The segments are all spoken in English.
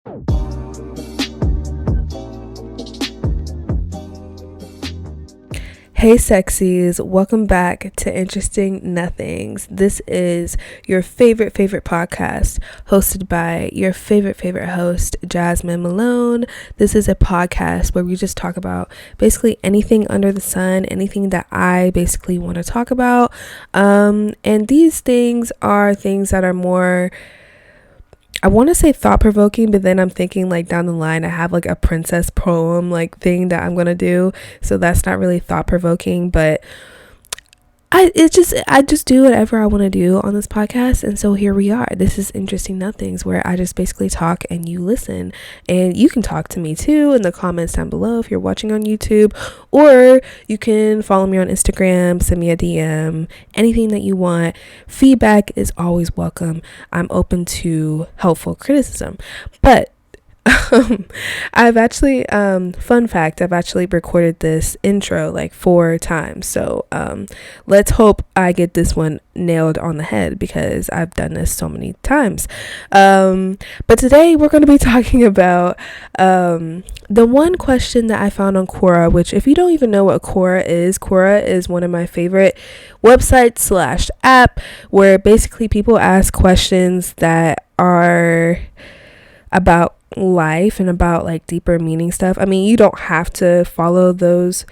Hey sexies, welcome back to Interesting Nothings. This is your favorite podcast hosted by your favorite host, Jasmine Malone. This is a podcast where we just talk about basically anything under the sun, anything that I basically want to talk about. And these things are things that are more, I want to say thought-provoking, but then I'm thinking like down the line I have like a princess poem like thing that I'm gonna do, so that's not really thought-provoking, but I just do whatever I want to do on this podcast. And so here we are. This is Interesting Nothings, where I just basically talk and you listen, and you can talk to me too in the comments down below if you're watching on YouTube, or you can follow me on Instagram, send me a DM, anything that you want. Feedback is always welcome. I'm open to helpful criticism. But I've actually fun fact, I've actually recorded this intro like 4 times, so let's hope I get this one nailed on the head, because I've done this so many times. But today we're going to be talking about the one question that I found on Quora, which, if you don't even know what Quora is one of my favorite websites / app, where basically people ask questions that are about life and about like deeper meaning stuff. I mean, you don't have to follow those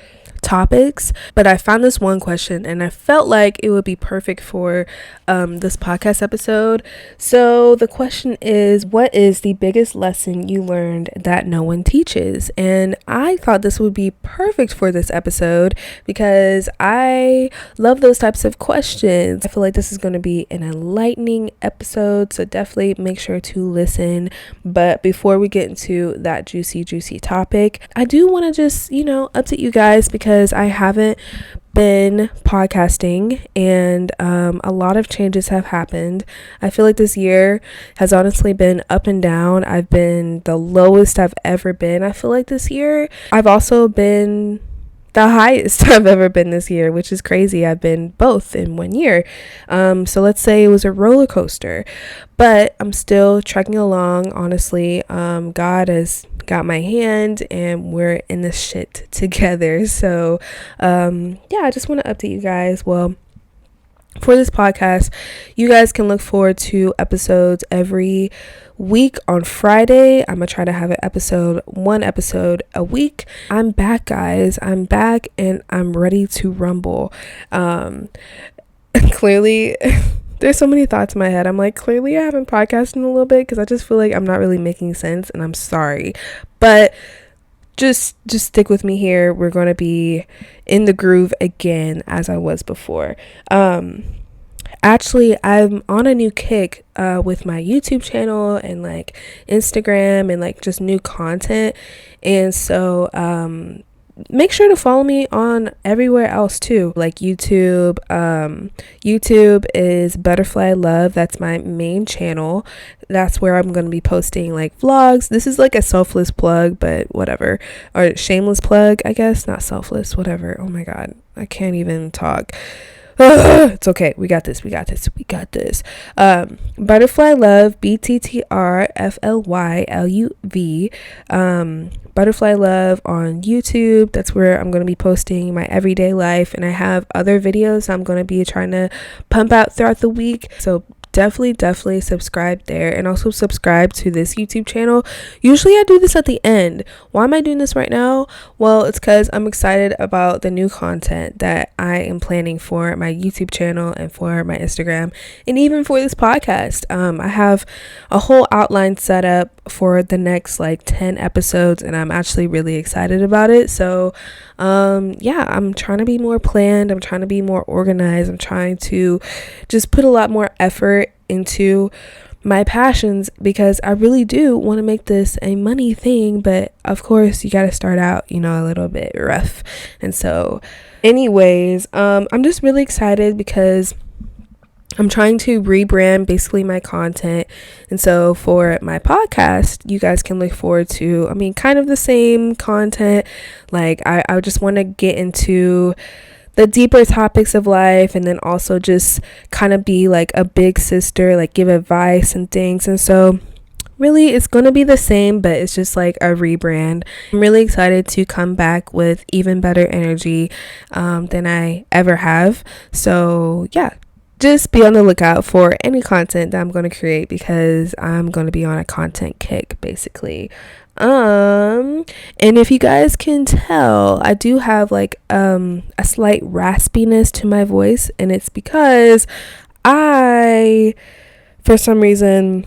topics, but I found this one question and I felt like it would be perfect for this podcast episode. So the question is, what is the biggest lesson you learned that no one teaches? And I thought this would be perfect for this episode because I love those types of questions. I feel like this is going to be an enlightening episode, so definitely make sure to listen. But before we get into that juicy topic, I do want to just, update you guys, because I haven't been podcasting and a lot of changes have happened. I feel like this year has honestly been up and down. I've been the lowest I've ever been, I feel like, this year. I've also been the highest I've ever been this year, which is crazy. I've been both in 1 year. So let's say it was a roller coaster, but I'm still trekking along, honestly. God has got my hand and we're in this shit together. So I just want to update you guys. Well, for this podcast, you guys can look forward to episodes every week on Friday. I'm gonna try to have one episode a week. I'm back, guys. I'm back and I'm ready to rumble. Clearly there's so many thoughts in my head. I'm like, clearly I haven't podcasted in a little bit, because I just feel like I'm not really making sense, and I'm sorry, but just stick with me here. We're going to be in the groove again as I was before. Actually, I'm on a new kick with my YouTube channel and like Instagram and like just new content. And so make sure to follow me on everywhere else too, like YouTube. YouTube is bttrflyLuv. That's my main channel. That's where I'm going to be posting like vlogs. This is like a selfless plug, but whatever, or shameless plug, I guess. Not selfless, whatever. Oh my god, I can't even talk. It's okay. We got this. bttrflyLuv, bttrflyLuv. bttrflyLuv on YouTube. That's where I'm going to be posting my everyday life, and I have other videos I'm going to be trying to pump out throughout the week. So definitely subscribe there, and also subscribe to this YouTube channel. Usually I do this at the end. Why am I doing this right now? Well, it's because I'm excited about the new content that I am planning for my YouTube channel and for my Instagram, and even for this podcast. I have a whole outline set up for the next like 10 episodes, and I'm actually really excited about it. So I'm trying to be more planned. I'm trying to be more organized. I'm trying to just put a lot more effort into my passions, because I really do want to make this a money thing. But of course, you got to start out, a little bit rough. And so anyways, I'm just really excited because I'm trying to rebrand basically my content. And so for my podcast, you guys can look forward to, kind of the same content. Like I just want to get into the deeper topics of life, and then also just kind of be like a big sister, like give advice and things. And so really it's going to be the same, but it's just like a rebrand. I'm really excited to come back with even better energy than I ever have. So yeah, just be on the lookout for any content that I'm going to create, because I'm going to be on a content kick basically. And if you guys can tell, I do have like a slight raspiness to my voice, and it's because I for some reason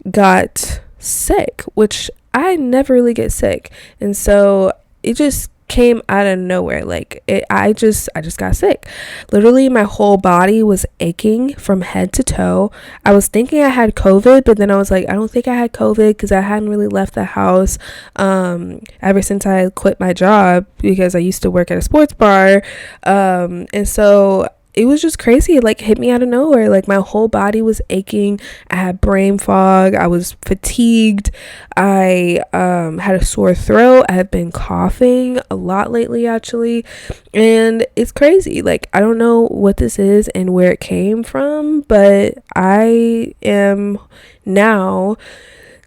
got sick, which I never really get sick, and so it just came out of nowhere. Like I just got sick. Literally my whole body was aching from head to toe. I was thinking I had COVID, but then I was like, I don't think I had COVID, because I hadn't really left the house ever since I quit my job, because I used to work at a sports bar, and so it was just crazy. It like hit me out of nowhere. Like my whole body was aching. I had brain fog. I was fatigued. I had a sore throat. I have been coughing a lot lately actually, and it's crazy. Like I don't know what this is and where it came from, but I am now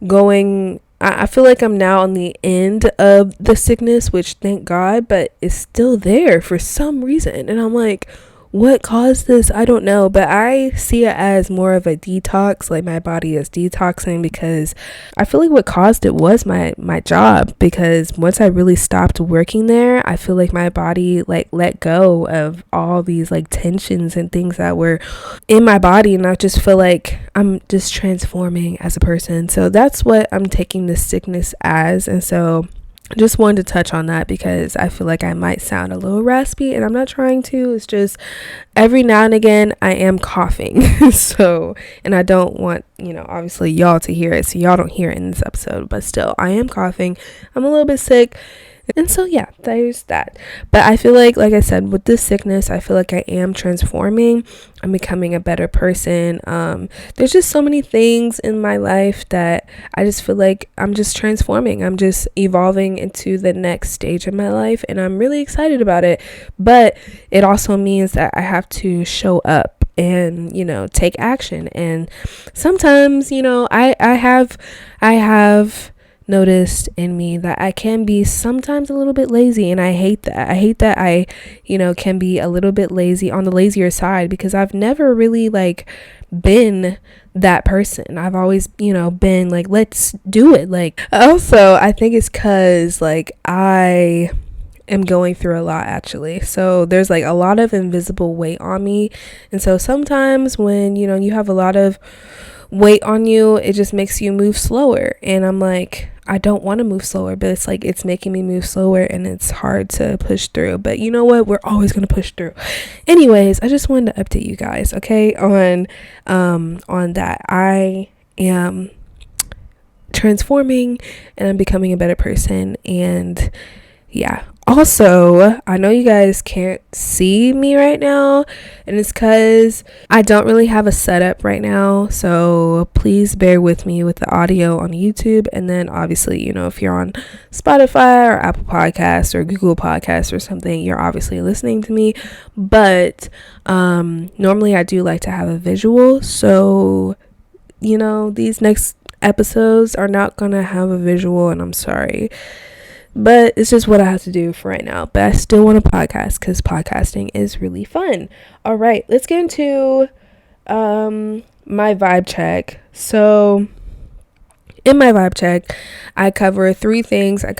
going, I feel like I'm now on the end of the sickness, which thank God, but it's still there for some reason, and I'm like, what caused this? I don't know, but I see it as more of a detox. Like my body is detoxing, because I feel like what caused it was my job, because once I really stopped working there, I feel like my body like let go of all these like tensions and things that were in my body, and I just feel like I'm just transforming as a person. So that's what I'm taking this sickness as, and so just wanted to touch on that, because I feel like I might sound a little raspy, and I'm not trying to. It's just every now and again I am coughing. So, and I don't want, obviously y'all to hear it, so y'all don't hear it in this episode, but still I am coughing. I'm a little bit sick. And so yeah, there's that. But I feel like I said, with this sickness, I feel like I am transforming. I'm becoming a better person. There's just so many things in my life that I just feel like I'm just transforming. I'm just evolving into the next stage of my life, and I'm really excited about it. But it also means that I have to show up and take action. And sometimes I have noticed in me that I can be sometimes a little bit lazy, and I hate that. I can be a little bit lazy, on the lazier side, because I've never really been that person. I've always been like, let's do it. Also I think it's because I am going through a lot actually, so there's a lot of invisible weight on me, and so sometimes when you have a lot of weight on you, it just makes you move slower, and I'm like, I don't want to move slower, but it's making me move slower, and it's hard to push through. But you know what, we're always going to push through. Anyways, I just wanted to update you guys, okay, on that. I am transforming, and I'm becoming a better person, and yeah. Also, I know you guys can't see me right now, and it's because I don't really have a setup right now, so please bear with me with the audio on YouTube. And then obviously, if you're on Spotify or Apple Podcasts or Google Podcasts or something, you're obviously listening to me. But normally I do like to have a visual, so these next episodes are not gonna have a visual, and I'm sorry. But it's just what I have to do for right now. But I still want to podcast, because podcasting is really fun. All right, let's get into my vibe check. So in my vibe check, I cover 3 things. I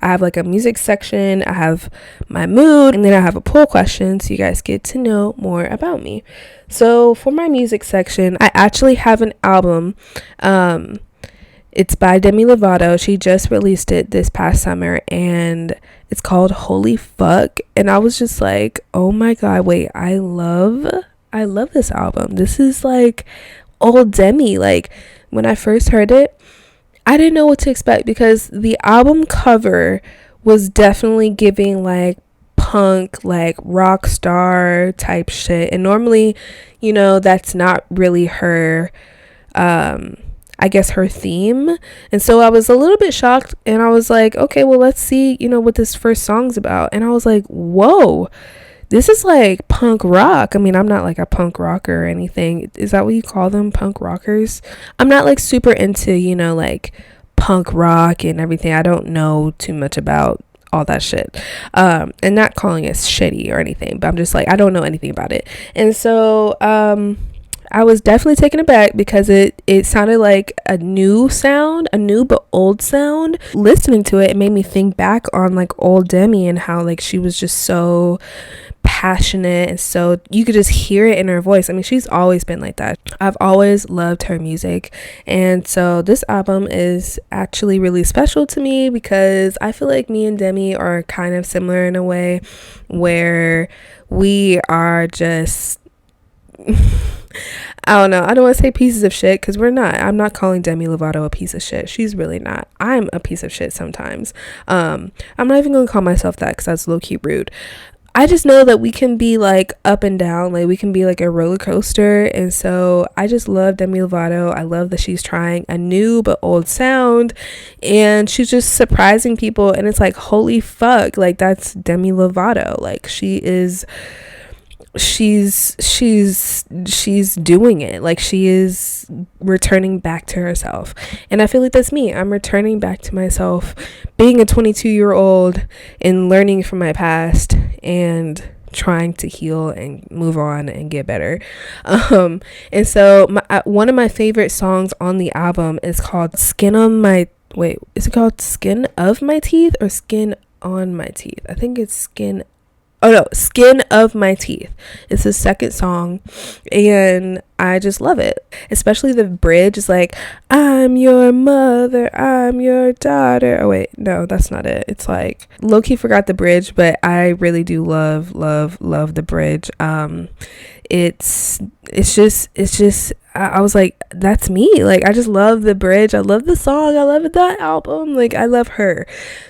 have a music section, I have my mood, and then I have a poll question, so you guys get to know more about me. So for my music section, I actually have an album. It's by Demi Lovato. She just released it this past summer, and it's called Holy Fuck. And I was just like, oh my god, wait, I love this album. This is old Demi. When I first heard it, I didn't know what to expect, because the album cover was definitely giving punk, rock star type shit, and normally that's not really her I guess her theme. And so I was a little bit shocked, and I was like, okay, well, let's see what this first song's about. And I was like, whoa, this is like punk rock. I mean, I'm not like a punk rocker or anything. Is that what you call them, punk rockers? I'm not like super into, like punk rock and everything. I don't know too much about all that shit, and not calling it shitty or anything, but I'm just like, I don't know anything about it. And so I was definitely taken aback because it sounded like a new but old sound. Listening to it made me think back on like old Demi and how like she was just so passionate, and so you could just hear it in her voice. I mean, she's always been like that. I've always loved her music, and so this album is actually really special to me because I feel like me and Demi are kind of similar in a way where we are just I don't know. I don't want to say pieces of shit because we're not. I'm not calling Demi Lovato a piece of shit. She's really not. I'm a piece of shit sometimes. I'm not even going to call myself that because that's low-key rude. I just know that we can be like up and down. Like we can be like a roller coaster. And so I just love Demi Lovato. I love that she's trying a new but old sound. And she's just surprising people. And it's like, holy fuck. Like that's Demi Lovato. Like she's doing it. Like she is returning back to herself, and I feel like that's me. I'm returning back to myself, being a 22-year-old and learning from my past and trying to heal and move on and get better. And so one of my favorite songs on the album is called Skin of My Teeth or Skin on My Teeth? I think it's Skin of My Teeth. It's the second song, and I just love it. Especially the bridge is like, I'm your mother, I'm your daughter. Oh wait, no, that's not it. It's like, low-key forgot the bridge, but I really do love the bridge. It's just I was like, that's me. Like I just love the bridge. I love the song. I love that album. Like I love her.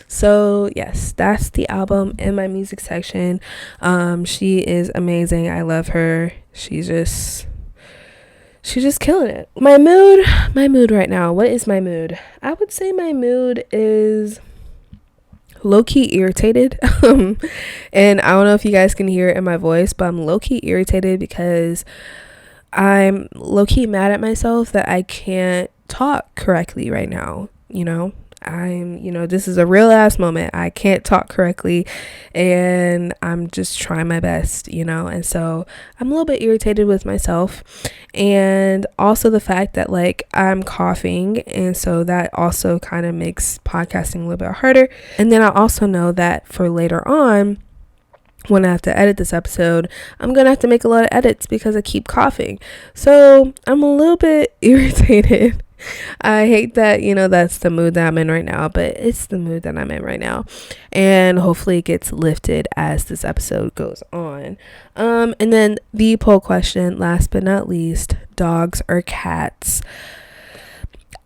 So yes, that's the album in my music section. She is amazing. I love her. She's just killing it. My mood right now. What is my mood? I would say my mood is low-key irritated. And I don't know if you guys can hear it in my voice, but I'm low-key irritated because I'm low-key mad at myself that I can't talk correctly right now. This is a real ass moment. I can't talk correctly and I'm just trying my best, and so I'm a little bit irritated with myself, and also the fact that like I'm coughing, and so that also kind of makes podcasting a little bit harder. And then I also know that for later on, when I have to edit this episode, I'm gonna have to make a lot of edits because I keep coughing. So I'm a little bit irritated. I hate that, that's the mood that I'm in right now, but it's the mood that I'm in right now. And hopefully it gets lifted as this episode goes on. And then the poll question, last but not least, dogs or cats?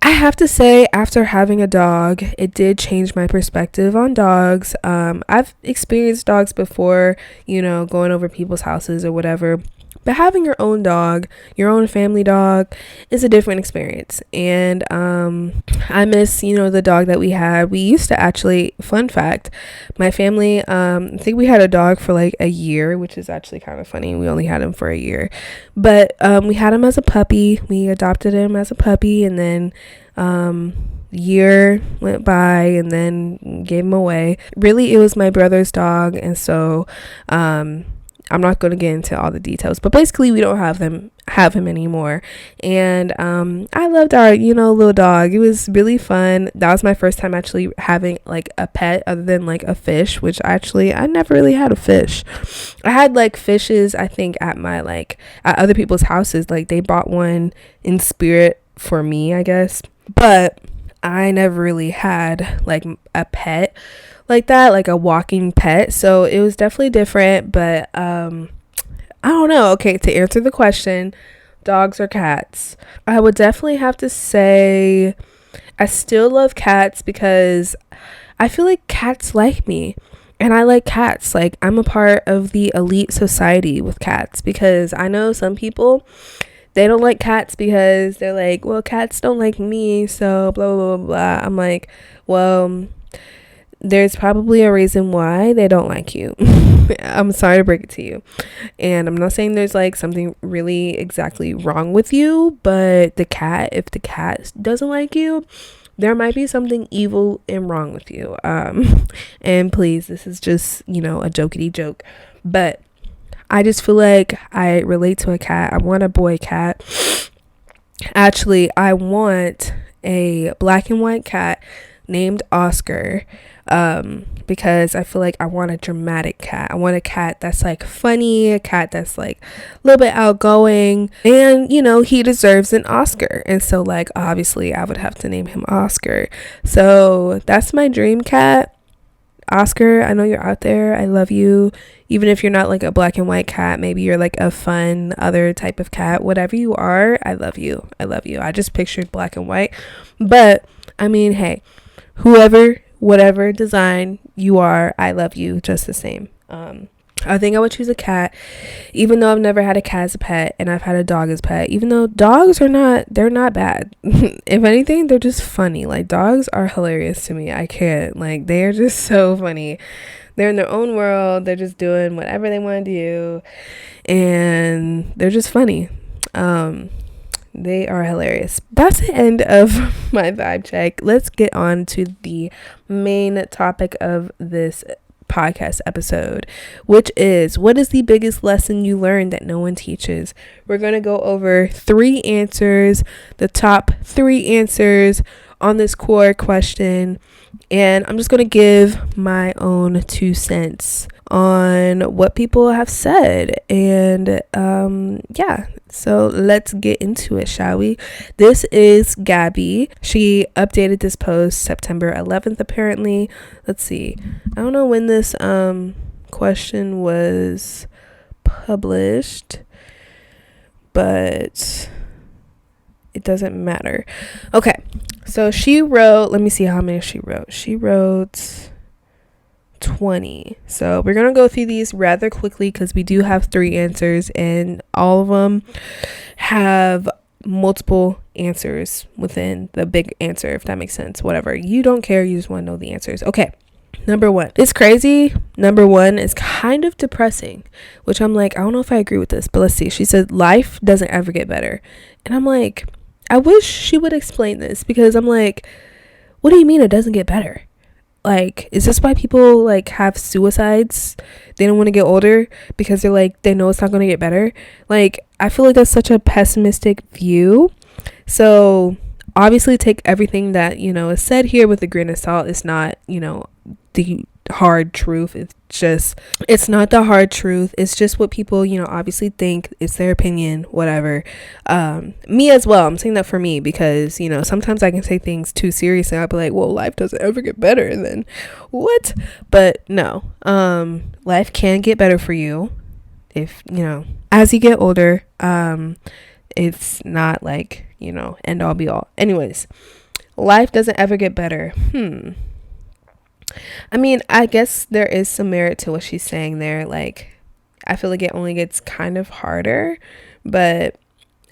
I have to say, after having a dog, it did change my perspective on dogs. I've experienced dogs before, going over people's houses or whatever. But having your own dog, your own family dog, is a different experience. And I miss, the dog that we had. We used to actually, fun fact, my family, I think we had a dog for like a year, which is actually kind of funny. We only had him for a year. But we had him as a puppy. We adopted him as a puppy, and then year went by and then gave him away. Really, it was my brother's dog, and so I'm not going to get into all the details, but basically we don't have him anymore. And I loved our little dog. It was really fun. That was my first time actually having like a pet other than like a fish, which actually I never really had a fish. I had like fishes, I think, at at other people's houses. Like they bought one in spirit for me, I guess, but I never really had like a pet like that, like a walking pet. So it was definitely different, but I don't know. Okay, to answer the question, dogs or cats, I would definitely have to say I still love cats because I feel like cats like me, and I like cats. Like I'm a part of the elite society with cats, because I know some people, they don't like cats because they're like, well, cats don't like me, so blah blah blah blah. I'm like, well, there's probably a reason why they don't like you. I'm sorry to break it to you. And I'm not saying there's like something really exactly wrong with you, but if the cat doesn't like you, there might be something evil and wrong with you. And please, this is just, a jokey joke, but I just feel like I relate to a cat. I want a boy cat. Actually, I want a black and white cat named Oscar, because I feel like I want a dramatic cat. I want a cat that's like funny, a cat that's like a little bit outgoing, and he deserves an Oscar. And so like obviously I would have to name him Oscar. So that's my dream cat. Oscar, I know you're out there. I love you. Even if you're not like a black and white cat, maybe you're like a fun other type of cat. Whatever you are, I love you. I love you. I just pictured black and white. But I mean, hey, whatever design you are, I love you just the same. I think I would choose a cat, even though I've never had a cat as a pet, and I've had a dog as a pet. Even though dogs they're not bad. If anything, they're just funny. Like, dogs are hilarious to me. I can't. Like, they are just so funny. They're in their own world. They're just doing whatever they want to do, and they're just funny. They are hilarious. That's the end of my vibe check. Let's get on to the main topic of this podcast episode, which is, what is the biggest lesson you learned that no one teaches? We're going to go over 3 answers, the top 3 answers on this core question, and I'm just going to give my own 2 cents on what people have said. And yeah, so let's get into it, shall we? This is Gabby. She updated this post September 11th apparently. Let's see, I don't know when this question was published, but it doesn't matter. Okay, so she wrote, let me see how many she wrote. She wrote 20. So we're gonna go through these rather quickly because we do have 3 answers, and all of them have multiple answers within the big answer, if that makes sense. Whatever, you don't care, you just want to know the answers. Okay, number 1, it's crazy. Number 1 is kind of depressing, which I'm like, I don't know if I agree with this, but let's see. She said life doesn't ever get better, and I'm like, I wish she would explain this, because I'm like, what do you mean it doesn't get better? Like, is this why people like have suicides? They don't want to get older because they're like, they know it's not going to get better. Like, I feel like that's such a pessimistic view. So obviously take everything that is said here with a grain of salt. It's not the hard truth. It's not the hard truth. It's just what people obviously think. It's their opinion, whatever. Me as well, I'm saying that for me, because sometimes I can say things too serious and I'll be like, well, life doesn't ever get better, and then what? But no, life can get better for you if as you get older. It's not like end all be all. Anyways, life doesn't ever get better. I mean, I guess there is some merit to what she's saying there. Like, I feel like it only gets kind of harder, but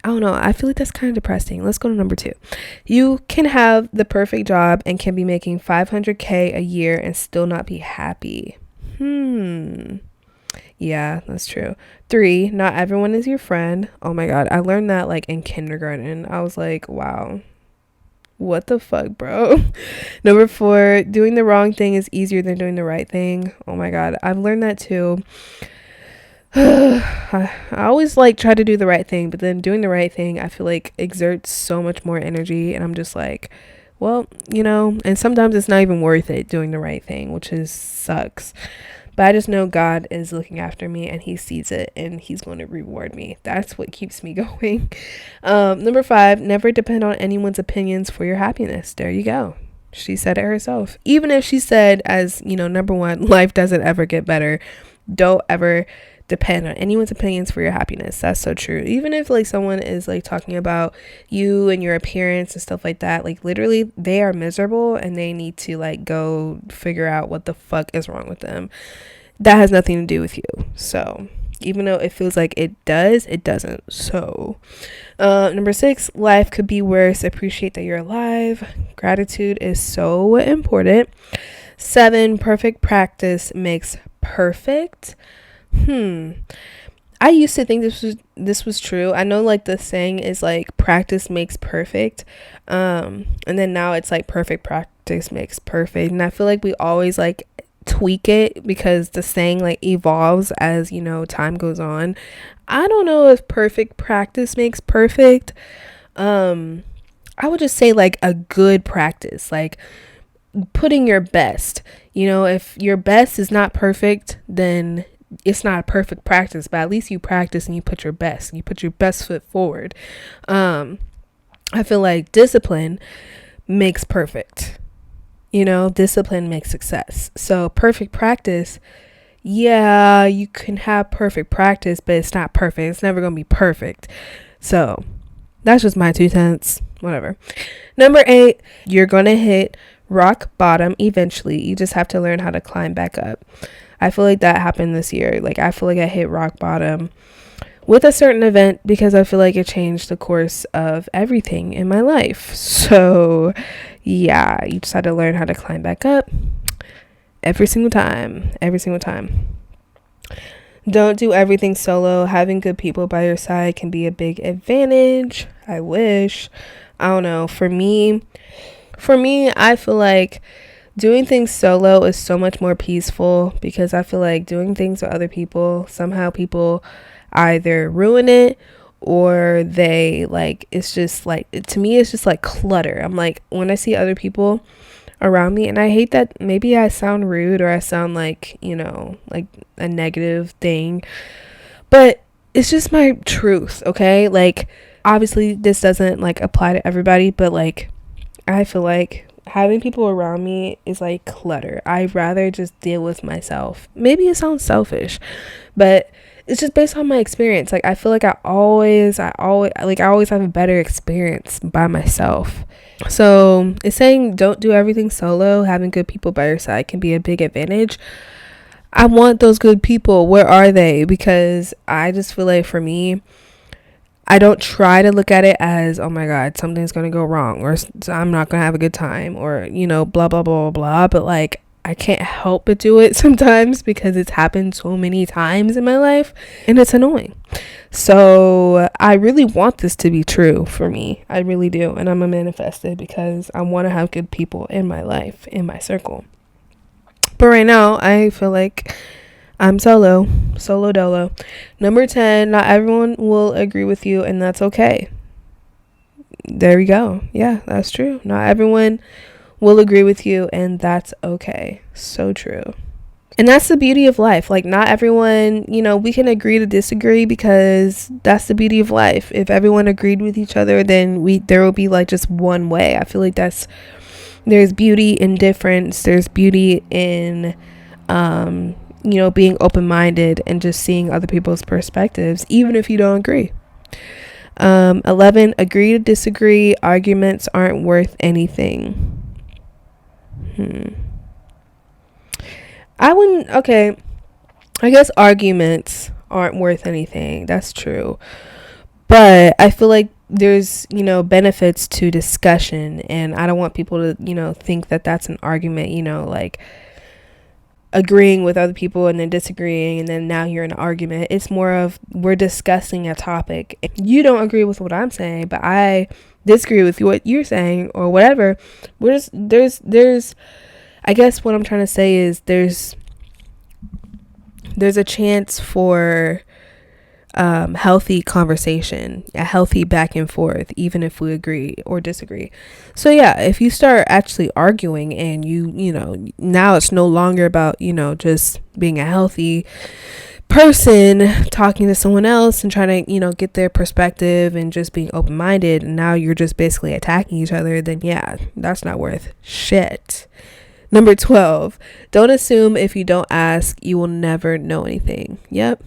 I don't know. I feel like that's kind of depressing. Let's go to number 2. You can have the perfect job and can be making $500K a year and still not be happy. Yeah, that's true. 3, not everyone is your friend. Oh my God. I learned that like in kindergarten. I was like, wow. What the fuck, bro? Number 4, doing the wrong thing is easier than doing the right thing. Oh my God, I've learned that too. I always like try to do the right thing, but then doing the right thing, I feel like exerts so much more energy, and I'm just like, well, and sometimes it's not even worth it doing the right thing, which sucks. But I just know God is looking after me and he sees it and he's going to reward me. That's what keeps me going. Number 5, never depend on anyone's opinions for your happiness. There you go. She said it herself. Even if she said, as number 1, life doesn't ever get better. Don't ever depend on anyone's opinions for your happiness. That's so true. Even if like someone is like talking about you and your appearance and stuff like that, like literally they are miserable and they need to like go figure out what the fuck is wrong with them. That has nothing to do with you. So even though it feels like it does, it doesn't. So number 6, life could be worse. Appreciate that you're alive. Gratitude is so important. 7, perfect practice makes perfect. I used to think this was true. I know like the saying is like practice makes perfect. And then now it's like perfect practice makes perfect. And I feel like we always like tweak it because the saying like evolves as, you know, time goes on. I don't know if perfect practice makes perfect. I would just say like a good practice, like putting your best. You know, if your best is not perfect, then it's not a perfect practice, but at least you practice and you put your best foot forward. I feel like discipline makes perfect. You know, discipline makes success. So perfect practice, yeah, you can have perfect practice, but it's not perfect. It's never going to be perfect. So that's just my 2 cents. Whatever. Number 8, you're going to hit rock bottom eventually. You just have to learn how to climb back up. I feel like that happened this year. Like, I feel like I hit rock bottom with a certain event because I feel like it changed the course of everything in my life. So, yeah, you just had to learn how to climb back up every single time. Don't do everything solo. Having good people by your side can be a big advantage. I wish. I don't know. For me, I feel like doing things solo is so much more peaceful because I feel like doing things with other people, somehow people either ruin it or they like, it's just like, to me, it's just like clutter. I'm like, when I see other people around me, and I hate that maybe I sound rude or I sound like, you know, like a negative thing, but it's just my truth. Okay. Like, obviously this doesn't like apply to everybody, but like, I feel like having people around me is like clutter. I'd rather just deal with myself. Maybe it sounds selfish, but it's just based on my experience. Like, I feel like I always have a better experience by myself. So it's saying don't do everything solo. Having good people by your side can be a big advantage. I want those good people. Where are they? Because I just feel like for me, I don't try to look at it as, oh my God, something's going to go wrong or I'm not going to have a good time or, you know, blah, blah, blah, blah, blah. But like, I can't help but do it sometimes because it's happened so many times in my life and it's annoying. So I really want this to be true for me. I really do. And I'm a manifest it because I want to have good people in my life, in my circle. But right now, I feel like I'm solo dolo. Number 10, not everyone will agree with you, and that's okay. There we go. Yeah, that's true. Not everyone will agree with you, and that's okay. So true. And that's the beauty of life. Like, not everyone, you know, we can agree to disagree because that's the beauty of life. If everyone agreed with each other, then there will be like just one way. I feel like there's beauty in difference. There's beauty in, you know, being open-minded and just seeing other people's perspectives, even if you don't agree. 11, agree to disagree. Arguments aren't worth anything. I guess arguments aren't worth anything. That's true. But I feel like there's, you know, benefits to discussion, and I don't want people to, you know, think that that's an argument, you know, like agreeing with other people and then disagreeing and then now you're in an argument. It's more of we're discussing a topic. If you don't agree with what I'm saying, but I disagree with what you're saying or whatever, there's I guess what I'm trying to say is there's a chance for healthy conversation, a healthy back and forth, even if we agree or disagree. So yeah, if you start actually arguing and you know, now it's no longer about, you know, just being a healthy person talking to someone else and trying to, you know, get their perspective and just being open-minded, and now you're just basically attacking each other, then yeah, that's not worth shit. Number 12, don't assume if you don't ask, you will never know anything. Yep.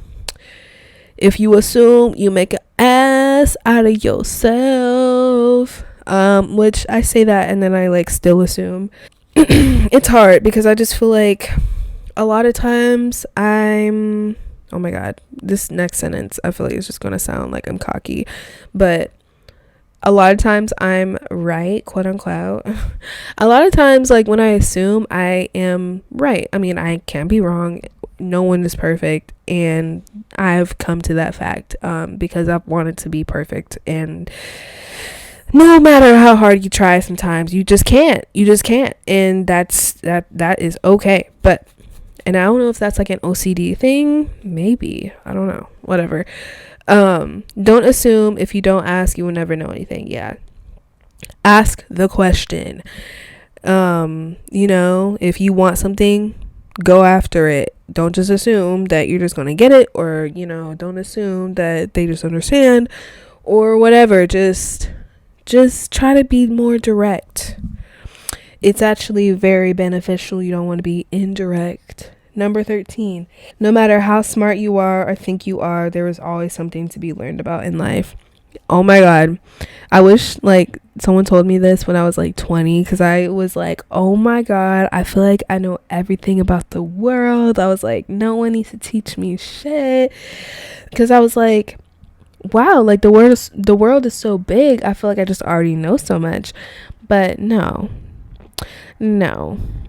If you assume, you make an ass out of yourself. Which I say that and then I like still assume. It's hard because I just feel like a lot of times oh my God, this next sentence, I feel like it's just going to sound like I'm cocky. But a lot of times I'm right, quote unquote. A lot of times, like, when I assume, I am right. I mean, I can't be wrong. No one is perfect, and I've come to that fact because I've wanted to be perfect, and no matter how hard you try, sometimes you just can't, and that is okay. But, and I don't know if that's like an OCD thing, maybe, I don't know, whatever. Don't assume. If you don't ask, you will never know anything. Yeah, ask the question. If you want something, go after it. Don't just assume that you're just gonna get it, or don't assume that they just understand or whatever. Just try to be more direct. It's actually very beneficial. You don't want to be indirect. Number 13, no matter how smart you are or think you are, there is always something to be learned about in life. Oh my God. I wish like someone told me this when I was like 20, because I was like, oh my God, I feel like I know everything about the world. I was like, no one needs to teach me shit, because I was like, wow, like the world is so big. I feel like I just already know so much. But no,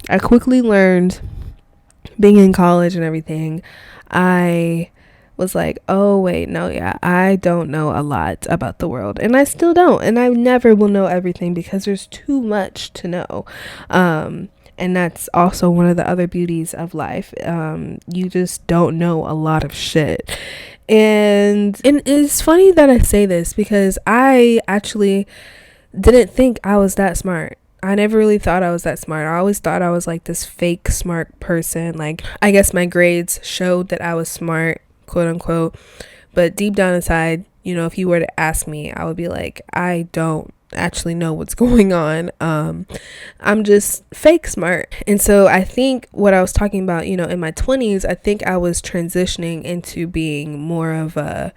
I quickly learned, being in college and everything, I was like, oh wait, no, yeah, I don't know a lot about the world, and I still don't, and I never will know everything, because there's too much to know. And that's also one of the other beauties of life. You just don't know a lot of shit. And it's funny that I say this, because I actually didn't think I was that smart. I never really thought I was that smart. I always thought I was like this fake smart person. Like, I guess my grades showed that I was smart, quote unquote. But deep down inside, if you were to ask me, I would be like, I don't actually know what's going on. I'm just fake smart. And so I think what I was talking about, in my 20s, I think I was transitioning into being more of a,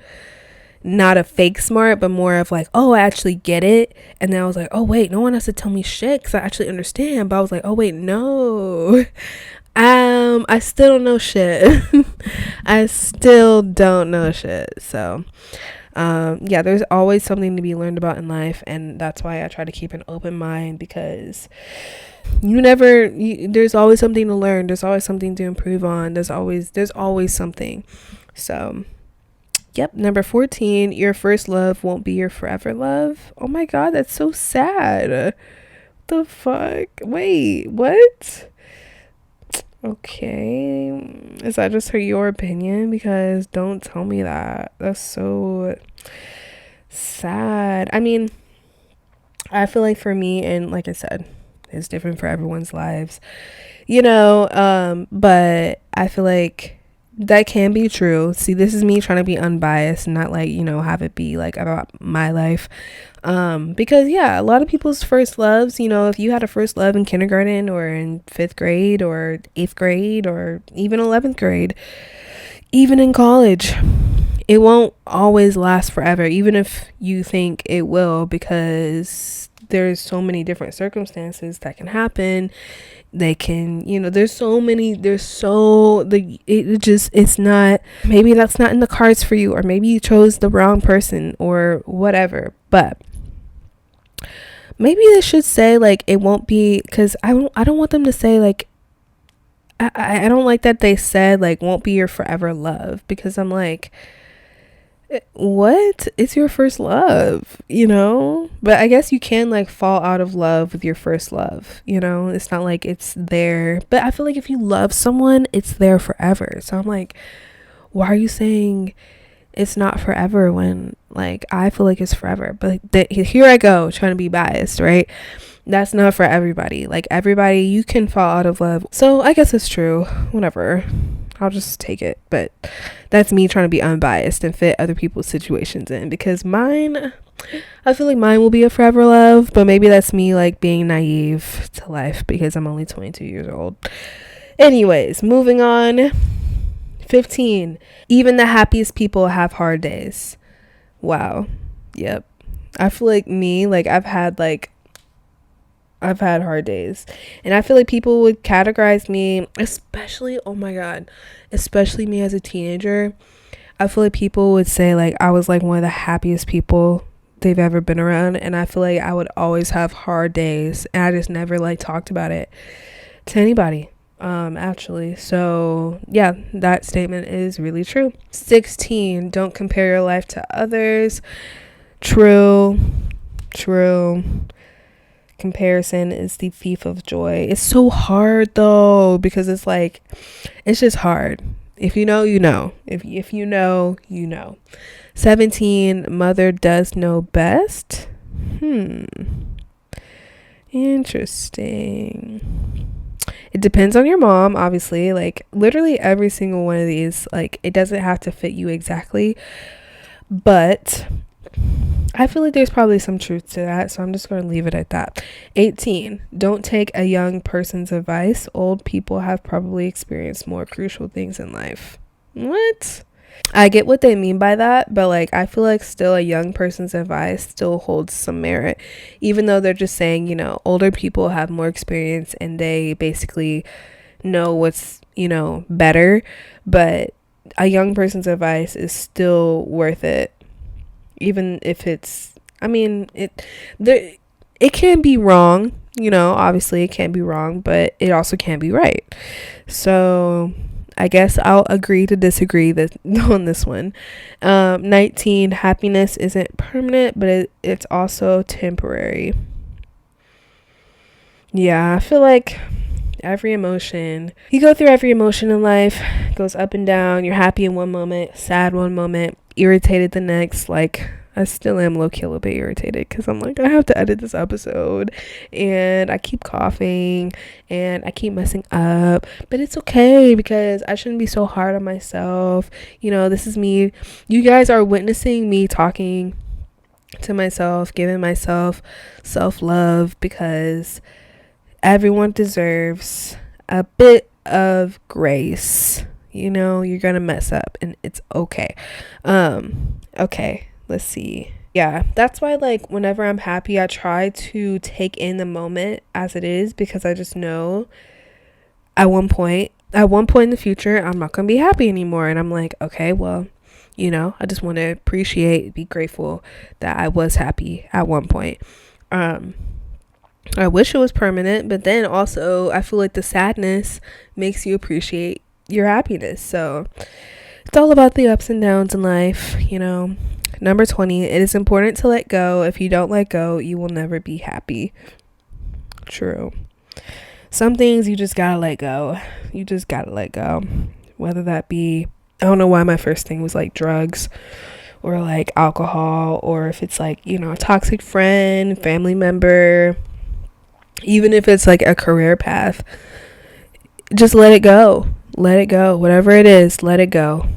not a fake smart, but more of like, oh, I actually get it. And then I was like, oh wait, no one has to tell me shit, because I actually understand. But I was like, oh wait, no, I still don't know shit. I still don't know shit. So yeah, there's always something to be learned about in life, and that's why I try to keep an open mind, because there's always something to learn, there's always something to improve on, there's always something. So yep. Number 14, your first love won't be your forever love. Oh my God, that's so sad. The fuck? Wait, what? Okay, is that just your opinion? Because don't tell me that. That's so sad. I mean, I feel like for me, and like I said, it's different for everyone's lives, but I feel like that can be true. See, this is me trying to be unbiased, not like, have it be like about my life. Because yeah, a lot of people's first loves, if you had a first love in kindergarten or in 5th grade or 8th grade or even 11th grade, even in college, it won't always last forever, even if you think it will, because there's so many different circumstances that can happen. They can, it's not, maybe that's not in the cards for you, or maybe you chose the wrong person or whatever. But maybe they should say like, it won't be, because I don't want them to say like, I don't like that they said like, won't be your forever love, because I'm like, what? It's your first love, but I guess you can like fall out of love with your first love, it's not like it's there. But I feel like if you love someone, it's there forever. So I'm like, why are you saying it's not forever when like I feel like it's forever? But here I go trying to be biased, right? That's not for everybody. Like, everybody, you can fall out of love. So I guess it's true. Whatever, I'll just take it. But that's me trying to be unbiased and fit other people's situations in, because I feel like mine will be a forever love, but maybe that's me like being naive to life, because I'm only 22 years old. Anyways, moving on. 15, even the happiest people have hard days. Wow. Yep. I feel like me, like I've had hard days, and I feel like people would categorize me, especially, oh my God, especially me as a teenager. I feel like people would say like I was like one of the happiest people they've ever been around, and I feel like I would always have hard days, and I just never like talked about it to anybody, actually. So yeah, that statement is really true. 16, don't compare your life to others. True. Comparison is the thief of joy. It's so hard though, because it's like, it's just hard. If you know, you know. If you know, you know. 17, mother does know best. Interesting. It depends on your mom, obviously. Like, literally every single one of these, like, it doesn't have to fit you exactly, but I feel like there's probably some truth to that, so I'm just going to leave it at that. 18, don't take a young person's advice. Old people have probably experienced more crucial things in life. What? I get what they mean by that, but like, I feel like still a young person's advice still holds some merit, even though they're just saying, you know, older people have more experience and they basically know what's, you know, better. But a young person's advice is still worth it, even if it's, I mean, it can be wrong, you know, obviously it can be wrong, but it also can be right. So I guess I'll agree to disagree on this one. 19, happiness isn't permanent, but it's also temporary. Yeah, I feel like you go through every emotion in life, goes up and down. You're happy in one moment, sad one moment, irritated the next. Like, I still am low-key a little bit irritated because I'm like, I have to edit this episode and I keep coughing and I keep messing up, but it's okay because I shouldn't be so hard on myself. You know, this is me. You guys are witnessing me talking to myself, giving myself self-love, because everyone deserves a bit of grace. You know, you're gonna mess up and it's okay. Okay, let's see. Yeah, that's why, like, whenever I'm happy, I try to take in the moment as it is, because I just know at one point in the future, I'm not gonna be happy anymore. And I'm like, okay, well, you know, I just want to be grateful that I was happy at one point. I wish it was permanent, but then also I feel like the sadness makes you appreciate your happiness. So it's all about the ups and downs in life, you know. Number 20, it is important to let go. If you don't let go, you will never be happy. True. Some things you just gotta let go. Whether that be, I don't know why my first thing was like drugs or like alcohol, or if it's like, you know, a toxic friend, family member, even if it's like a career path. Just let it go. Whatever it is, let it go.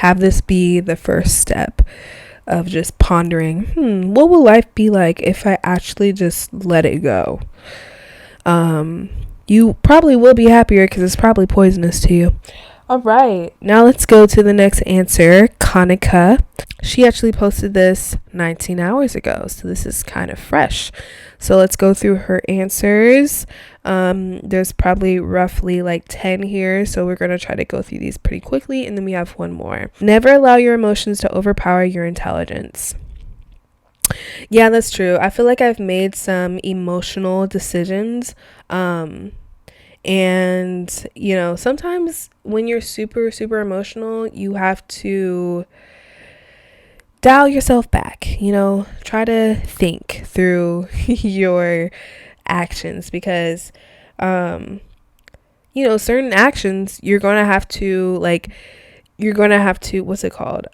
Have this be the first step of just pondering, what will life be like if I actually just let it go? You probably will be happier because it's probably poisonous to you. All right, now let's go to the next answer. Kanika, she actually posted this 19 hours ago, so this is kind of fresh. So let's go through her answers. There's probably roughly like 10 here, so we're going to try to go through these pretty quickly, and then we have one more. Never allow your emotions to overpower your intelligence. Yeah, that's true. I feel like I've made some emotional decisions, and you know, sometimes when you're super emotional, you have to dial yourself back, you know, try to think through your actions, because you know, certain actions you're gonna have to what's it called,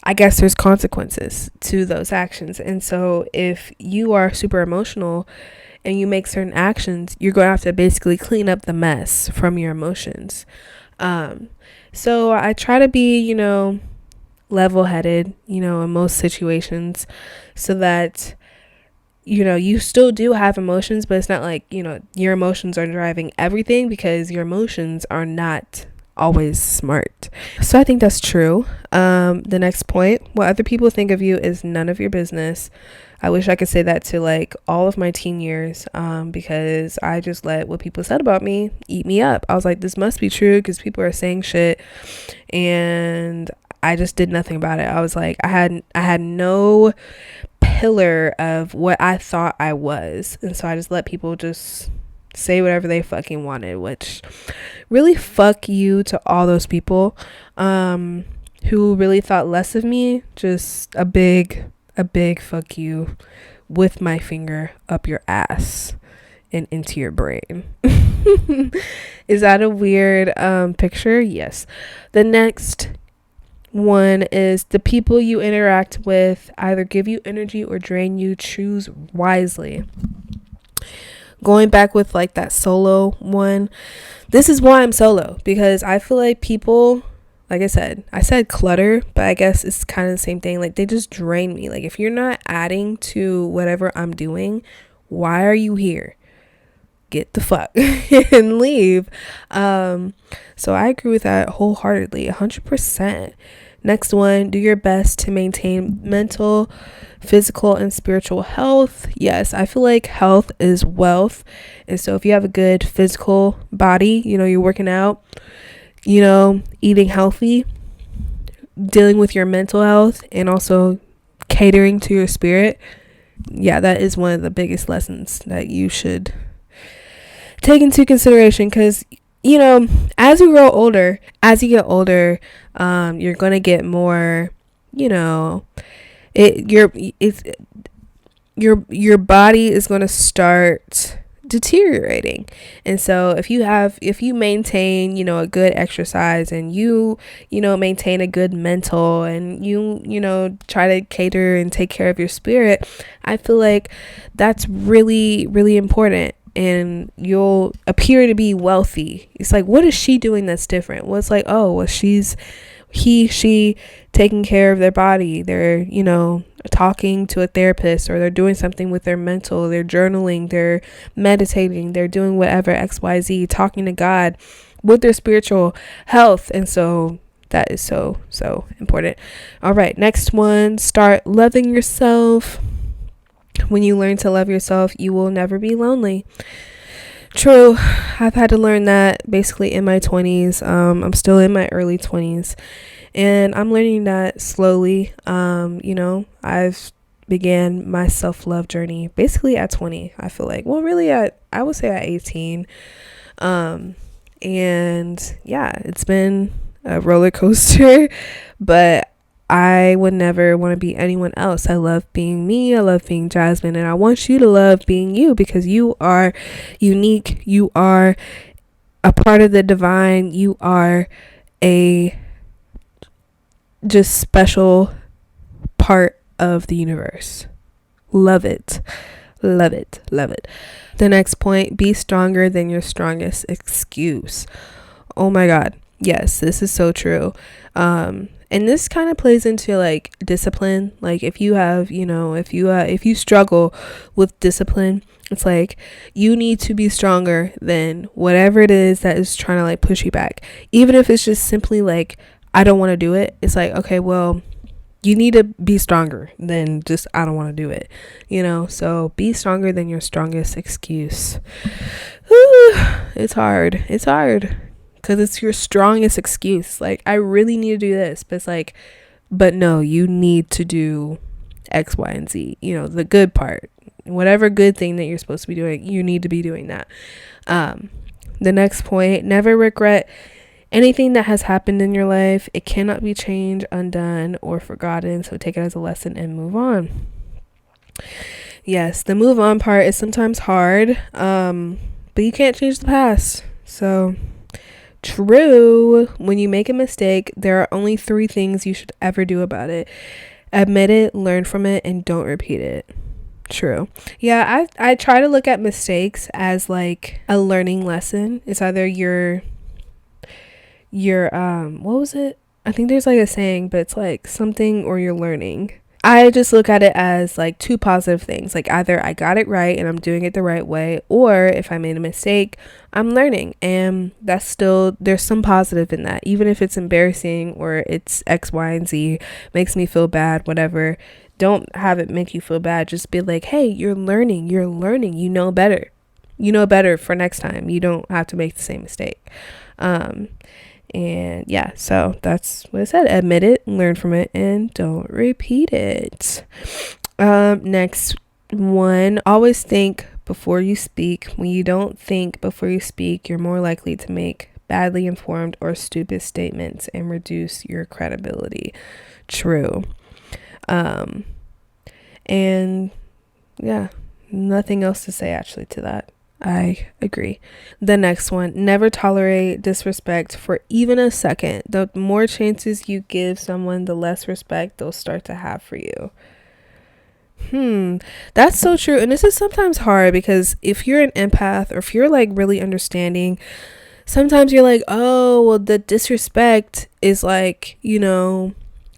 I guess there's consequences to those actions. And so if you are super emotional and you make certain actions, you're going to have to basically clean up the mess from your emotions. So I try to be, you know, level-headed, you know, in most situations, so that, you know, you still do have emotions, but it's not like, you know, your emotions are driving everything, because your emotions are not always smart. So I think that's true. The next point, what other people think of you is none of your business. I wish I could say that to like all of my teen years, because I just let what people said about me eat me up. I was like, this must be true because people are saying shit, and I just did nothing about it. I was like, I had no pillar of what I thought I was, and so I just let people just say whatever they fucking wanted, which really fuck you to all those people who really thought less of me. Just a big fuck you with my finger up your ass and into your brain. Is that a weird picture? Yes. The next one is the people you interact with either give you energy or drain you. Choose wisely. Going back with like that solo one, this is why I'm solo, because I feel like people, like I said clutter, but I guess it's kind of the same thing. Like, they just drain me. Like, if you're not adding to whatever I'm doing, why are you here? Get the fuck and leave. So I agree with that wholeheartedly, 100%. Next one, do your best to maintain mental, physical, and spiritual health. Yes, I feel like health is wealth. And so if you have a good physical body, you're working out, eating healthy, dealing with your mental health, and also catering to your spirit, yeah, that is one of the biggest lessons that you should take into consideration. Because as you get older, you're gonna get more, your body is gonna start deteriorating. And so if you maintain a good exercise, and you maintain a good mental, and you try to cater and take care of your spirit, I feel like that's really, really important. And you'll appear to be wealthy. It's like, what is she doing that's different? Well, it's like, oh, well, she taking care of their body. They're, talking to a therapist, or they're doing something with their mental. They're journaling, they're meditating, they're doing whatever, XYZ, talking to God with their spiritual health. And so that is so, so important. All right, next one, start loving yourself. When you learn to love yourself, you will never be lonely. True. I've had to learn that basically in my 20s. I'm still in my early 20s, and I'm learning that slowly. I've began my self-love journey basically at 20. I feel like, well, really I would say at 18. And yeah, it's been a roller coaster, but I would never want to be anyone else. I love being me. I love being Jasmine. And I want you to love being you, because you are unique. You are a part of the divine. You are a just special part of the universe. Love it. Love it. Love it. The next point, be stronger than your strongest excuse. Oh my God. Yes, this is so true. And this kind of plays into like discipline. Like, if you have, if you struggle with discipline, it's like you need to be stronger than whatever it is that is trying to like push you back. Even if it's just simply like, I don't want to do it. It's like, okay, well, you need to be stronger than just, I don't want to do it. So be stronger than your strongest excuse. Ooh, it's hard. It's hard. Because it's your strongest excuse. Like, I really need to do this. But it's like, but no, you need to do X, Y, and Z. The good part. Whatever good thing that you're supposed to be doing, you need to be doing that. The next point, never regret anything that has happened in your life. It cannot be changed, undone, or forgotten. So take it as a lesson and move on. Yes, the move on part is sometimes hard. But you can't change the past. So... True. When you make a mistake, there are only 3 things you should ever do about it. Admit it, learn from it, and don't repeat it. True. Yeah, I try to look at mistakes as like a learning lesson. It's either your what was it? I think there's like a saying, but it's like something, or you're learning. I just look at it as like 2 positive things. Like, either I got it right and I'm doing it the right way, or if I made a mistake, I'm learning. And that's still, there's some positive in that. Even if it's embarrassing, or it's X, Y, and Z, makes me feel bad, whatever. Don't have it make you feel bad. Just be like, hey, you're learning. You know better. You know better for next time. You don't have to make the same mistake. And yeah, so that's what I said. Admit it, learn from it, and don't repeat it. Next one, always think before you speak. When you don't think before you speak, you're more likely to make badly informed or stupid statements and reduce your credibility. True. And yeah, nothing else to say actually to that. I agree. The next one, never tolerate disrespect for even a second. The more chances you give someone, the less respect they'll start to have for you. That's so true. And this is sometimes hard because if you're an empath or if you're like really understanding, sometimes you're like, oh, well, the disrespect is like,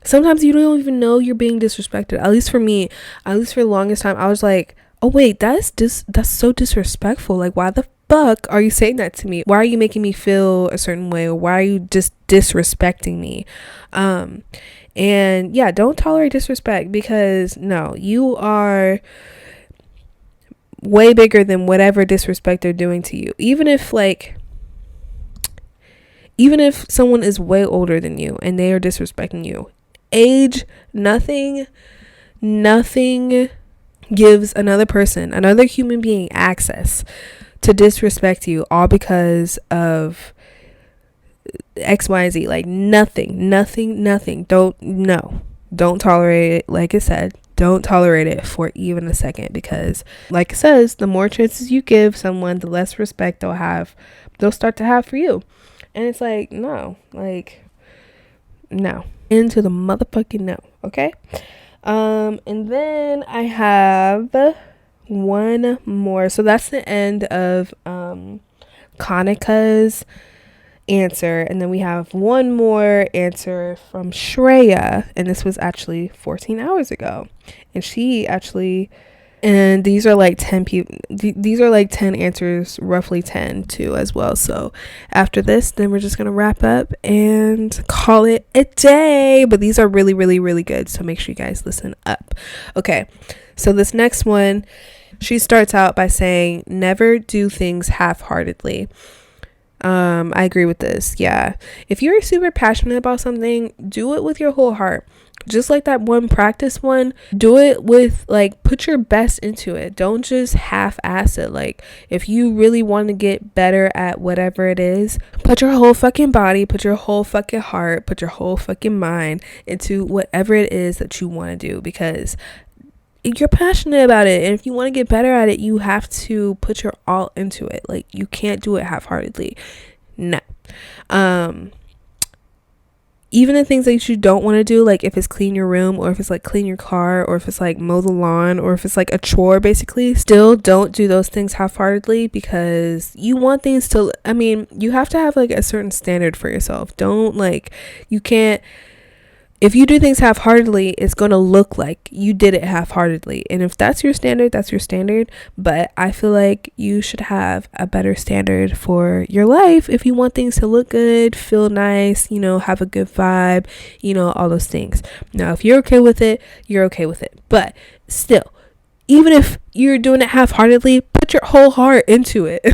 sometimes you don't even know you're being disrespected. At least for me, at least for the longest time, I was like, oh wait, that's so disrespectful. Like, why the fuck are you saying that to me? Why are you making me feel a certain way? Or why are you just disrespecting me? And yeah, don't tolerate disrespect, because no, you are way bigger than whatever disrespect they're doing to you. Even if someone is way older than you and they are disrespecting you, age, nothing gives another human being access to disrespect you, all because of X, Y, Z. Like nothing. Don't tolerate it. Like I said, don't tolerate it for even a second, because like it says, the more chances you give someone, the less respect they'll start to have for you. And it's like, no, into the motherfucking no. Okay. And then I have one more. So that's the end of Kanika's answer. And then we have one more answer from Shreya, and this was actually 14 hours ago. And these are like 10 people. These are like 10 answers, roughly 10 too as well. So after this, then we're just going to wrap up and call it a day. But these are really, really, really good. So make sure you guys listen up. Okay. So this next one, she starts out by saying, never do things half-heartedly. I agree with this. Yeah. If you're super passionate about something, do it with your whole heart. Just like that one practice one, do it with put your best into it. Don't just half-ass it. Like, if you really want to get better at whatever it is, put your whole fucking body, put your whole fucking heart, put your whole fucking mind into whatever it is that you want to do, because you're passionate about it, and if you want to get better at it, you have to put your all into it. Like, you can't do it half-heartedly. No. Even the things that you don't want to do, like if it's clean your room, or if it's like clean your car, or if it's like mow the lawn, or if it's like a chore, basically, still don't do those things half-heartedly, because you want things to, you have to have like a certain standard for yourself. You can't, if you do things half-heartedly, it's going to look like you did it half-heartedly. And if that's your standard, that's your standard. But I feel like you should have a better standard for your life if you want things to look good, feel nice, have a good vibe, all those things. Now, if you're okay with it, you're okay with it. But still, even if you're doing it half-heartedly, put your whole heart into it.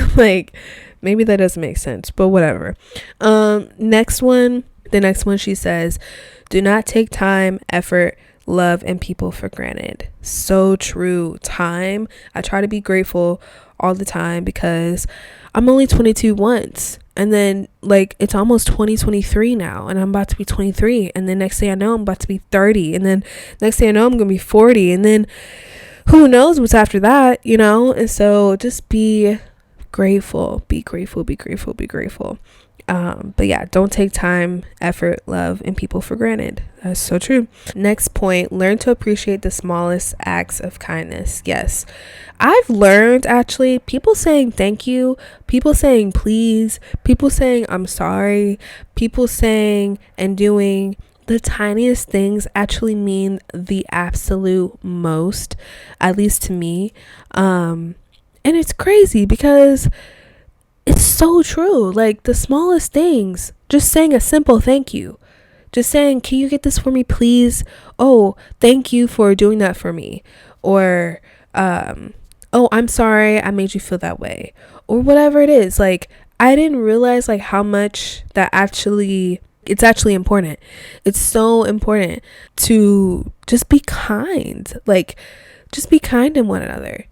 Maybe that doesn't make sense, but whatever. The next one, she says, do not take time, effort, love, and people for granted. So true. Time. I try to be grateful all the time, because I'm only 22 once. And then it's almost 2023 now, and I'm about to be 23. And then next thing I know, I'm about to be 30. And then next thing I know, I'm going to be 40. And then who knows what's after that, And so just be grateful. Be grateful. But yeah, don't take time, effort, love, and people for granted. That's so true. Next point, learn to appreciate the smallest acts of kindness. Yes, I've learned, actually, people saying thank you, people saying please, people saying I'm sorry, people saying and doing the tiniest things actually mean the absolute most, at least to me. And it's crazy, because it's so true. Like, the smallest things, just saying a simple thank you, just saying, can you get this for me, please? Oh, thank you for doing that for me. Or, oh, I'm sorry I made you feel that way, or whatever it is. Like, I didn't realize like how much that it's actually important. It's so important to just be kind. Like, just be kind to one another.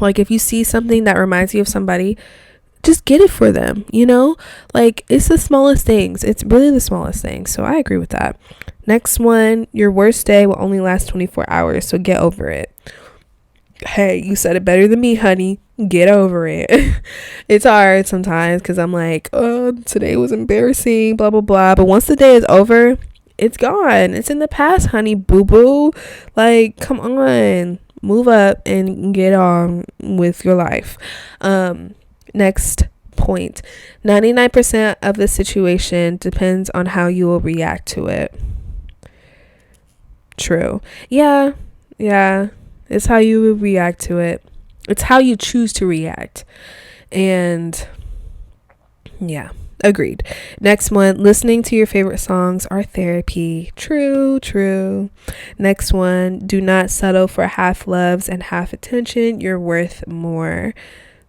Like, if you see something that reminds you of somebody, just get it for them, you know? Like, it's the smallest things. It's really the smallest things. So I agree with that. Next one, your worst day will only last 24 hours, so get over it. Hey, you said it better than me, honey. Get over it. It's hard sometimes because I'm like, oh, today was embarrassing, blah, blah, blah. But once the day is over, it's gone. It's in the past, honey, boo-boo. Like, come on. Move up and get on with your life. Next point. 99% of the situation depends on how you will react to it. True. Yeah. It's how you will react to it. It's how you choose to react. And yeah, agreed. Next one, listening to your favorite songs are therapy. True. Next one, do not settle for half loves and half attention. You're worth more.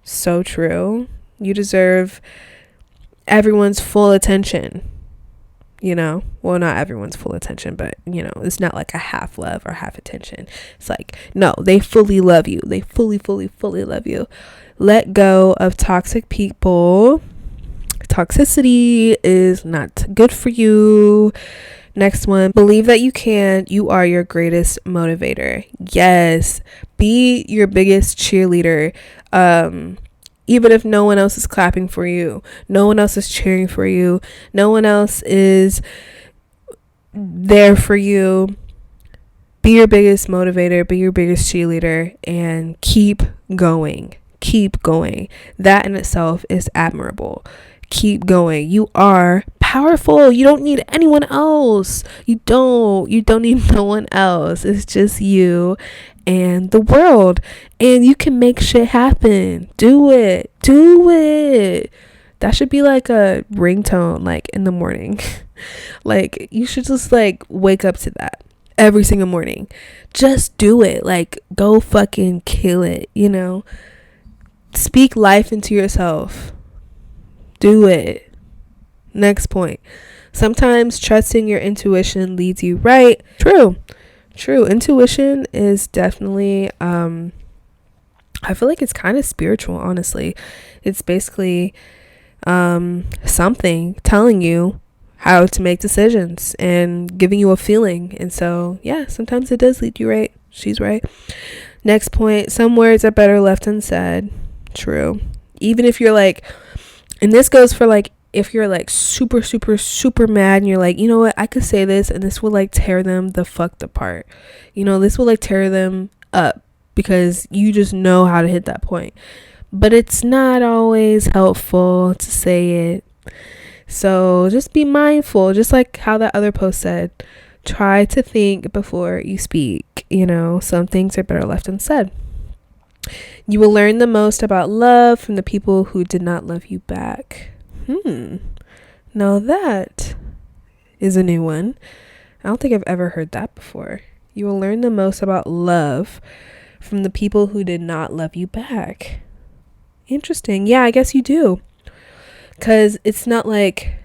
So true. You deserve everyone's full attention. You know, well, not everyone's full attention, but you know, it's not like a half love or half attention. It's like, no, they fully love you. They fully love you. Let go of toxic people. Toxicity is not good for you. Next one, believe that you can. You are your greatest motivator. Yes, be your biggest cheerleader. Even if no one else is clapping for you, no one else is cheering for you, no one else is there for you, be your biggest motivator, be your biggest cheerleader, and keep going. That in itself is admirable. Keep going. You are powerful. You don't need anyone else. You don't need no one else. It's just you and the world, and you can make shit happen. Do it. That should be like a ringtone, like in the morning. Like, you should just like wake up to that every single morning. Just do it. Like, go fucking kill it, you know? Speak life into yourself. Do it. Next point. Sometimes trusting your intuition leads you right. True. Intuition is definitely, I feel like it's kind of spiritual, honestly. It's basically something telling you how to make decisions and giving you a feeling. And so, yeah, sometimes it does lead you right. She's right. Next point. Some words are better left unsaid. True. Even if you're like, and this goes for like, if you're like super mad and you're like, you know what, I could say this and this will like tear them the fuck apart. You know, this will like tear them up because you just know how to hit that point. But it's not always helpful to say it. So just be mindful, just like how that other post said. Try to think before you speak. You know, some things are better left unsaid. You will learn the most about love from the people who did not love you back. Now that is a new one. I don't think I've ever heard that before. You will learn the most about love from the people who did not love you back. Interesting. Yeah, I guess you do. Because it's not like,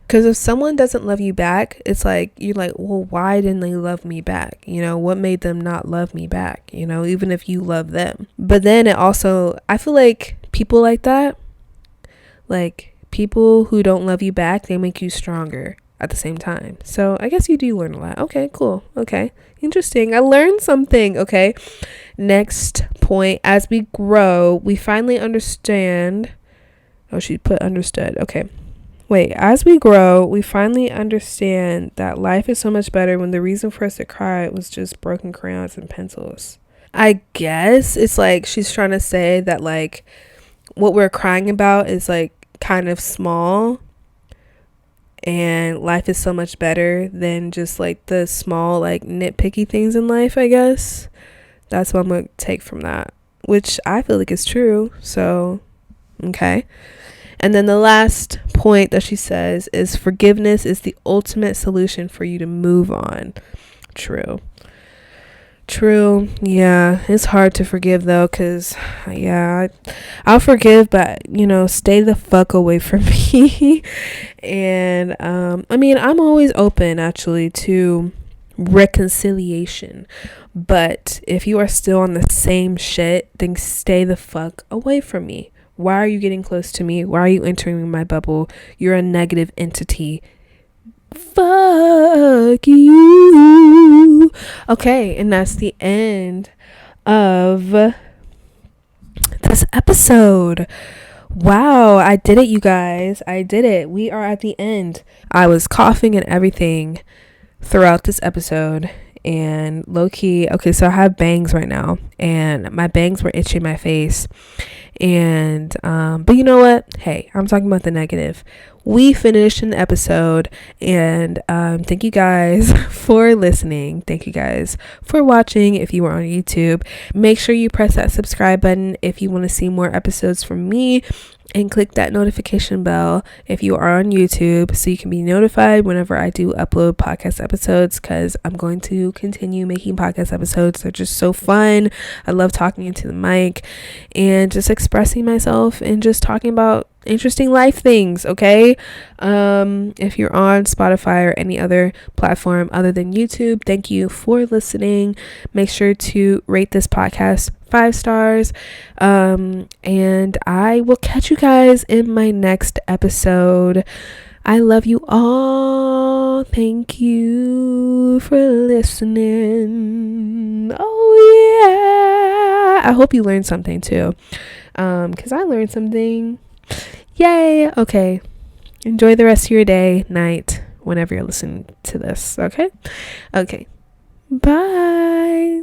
because if someone doesn't love you back, it's like, you're like, well, why didn't they love me back? You know, what made them not love me back? You know, even if you love them. But then it also, I feel like people like that, like, people who don't love you back, they make you stronger at the same time. So I guess you do learn a lot. Okay, cool. Okay, interesting. I learned something. Okay, next point. As we grow, we finally understand. Oh, she put understood. Okay. Wait, as we grow, we finally understand that life is so much better when the reason for us to cry was just broken crayons and pencils. I guess it's like she's trying to say that like what we're crying about is like kind of small and life is so much better than just like the small like nitpicky things in life. I guess that's what I'm gonna take from that, which I feel like is true. So okay. And then the last point that she says is forgiveness is the ultimate solution for you to move on. True. True. Yeah, it's hard to forgive though, cause yeah, I'll forgive, but stay the fuck away from me. And I mean, I'm always open actually to reconciliation, but if you are still on the same shit, then stay the fuck away from me. Why are you getting close to me? Why are you entering my bubble? You're a negative entity. Fuck you. Okay, and that's the end of this episode. Wow, I did it, you guys. I did it. We are at the end. I was coughing and everything throughout this episode, and low-key, okay, so I have bangs right now, and my bangs were itching my face. And but you know what, hey, I'm talking about the negative. We finished an episode, and thank you guys for listening. Thank you guys for watching. If you were on YouTube, make sure you press that subscribe button if you want to see more episodes from me, and click that notification bell if you are on YouTube, so you can be notified whenever I do upload podcast episodes, because I'm going to continue making podcast episodes. They're just so fun. I love talking into the mic and just expressing myself and just talking about interesting life things. Okay, if you're on Spotify or any other platform other than YouTube, thank you for listening. Make sure to rate this podcast 5 stars, and I will catch you guys in my next episode. I love you all. Thank you for listening. Oh yeah, I hope you learned something too, because I learned something. Yay. Okay, enjoy the rest of your day, night, whenever you're listening to this. Okay, bye.